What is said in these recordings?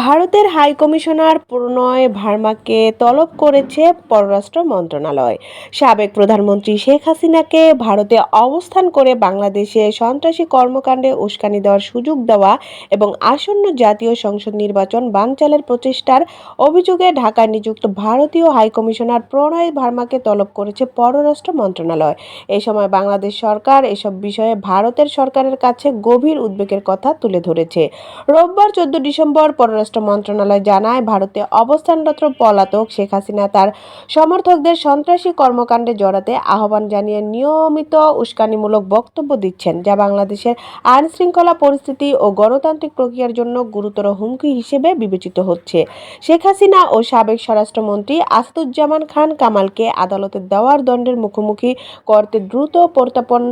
ভারতের high commissioner প্রণয় ভার্মাকে তলব করেছে পররাষ্ট্র মন্ত্রণালয়। সাবেক প্রধানমন্ত্রী শেখ হাসিনাকে ভারতে অবস্থান করে বাংলাদেশে সন্ত্রাসী কর্মকাণ্ডে উস্কানি দেওয়ার সুযোগ দেওয়া এবং আসন্ন জাতীয় সংসদ নির্বাচন বানচালের প্রচেষ্টার অভিযোগে ঢাকায় নিযুক্ত ভারতীয় হাই কমিশনার প্রণয় ভার্মাকে তলব করেছে পররাষ্ট্র মন্ত্রণালয়। এ সময় বাংলাদেশ সরকার এসব বিষয়ে ভারতের সরকারের কাছে গভীর উদ্বেগের কথা তুলে ধরেছে। রোববার 14 ডিসেম্বর পররাষ্ট্র মন্ত্রণালয় জানায়, ভারতে অবস্থানরত পলাতক শেখ হাসিনা তার সমর্থকদের সন্ত্রাসী কর্মকাণ্ডে জড়াতে আহ্বান জানিয়ে নিয়মিত উস্কানিমূলক বক্তব্য দিচ্ছেন, যা বাংলাদেশের আইনশৃঙ্খলা পরিস্থিতি ও গণতান্ত্রিক প্রক্রিয়ার জন্য গুরুতর হুমকি হিসেবে বিবেচিত হচ্ছে। শেখ হাসিনা ও সাবেক স্বরাষ্ট্রমন্ত্রী আসাদুজ্জামান খান কামালকে আদালতের দেওয়ার দণ্ডের মুখোমুখি করতে দ্রুত প্রত্যর্পণ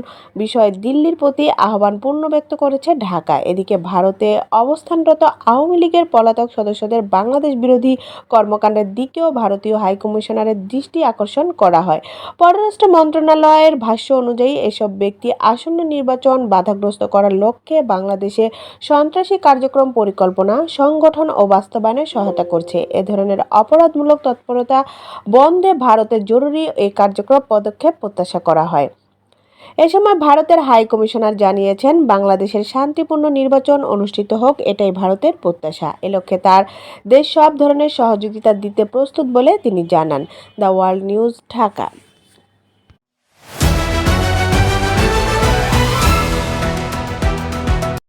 বিষয়ে দিল্লির প্রতি আহ্বান পুনর্ব্যক্ত করেছে ঢাকা। এদিকে ভারতে অবস্থানরত আওয়ামী লীগের পলাতক সদস্যদের বাংলাদেশ বিরোধী কর্মকাণ্ডের দিকেও ভারতীয় হাইকমিশনারের দৃষ্টি আকর্ষণ করা হয়। পররাষ্ট্র মন্ত্রণালয়ের ভাষ্য অনুযায়ী, এসব ব্যক্তি আসন্ন নির্বাচন বাধাগ্রস্ত করার লক্ষ্যে বাংলাদেশে সন্ত্রাসী কার্যক্রম পরিকল্পনা, সংগঠন ও বাস্তবায়নে সহায়তা করছে। এ ধরনের অপরাধমূলক তৎপরতা বন্ধে ভারতের জরুরি এই কার্যক্রম পদক্ষেপ প্রত্যাশা করা হয়। এ সময় ভারতের হাই কমিশনার জানিয়েছেন, বাংলাদেশের শান্তিপূর্ণ নির্বাচন অনুষ্ঠিত হোক, এটাই ভারতের প্রত্যাশা। এ লক্ষ্যে তার দেশ সব ধরনের সহযোগিতা দিতে প্রস্তুত বলে তিনি জানান। The world news, Dhaka.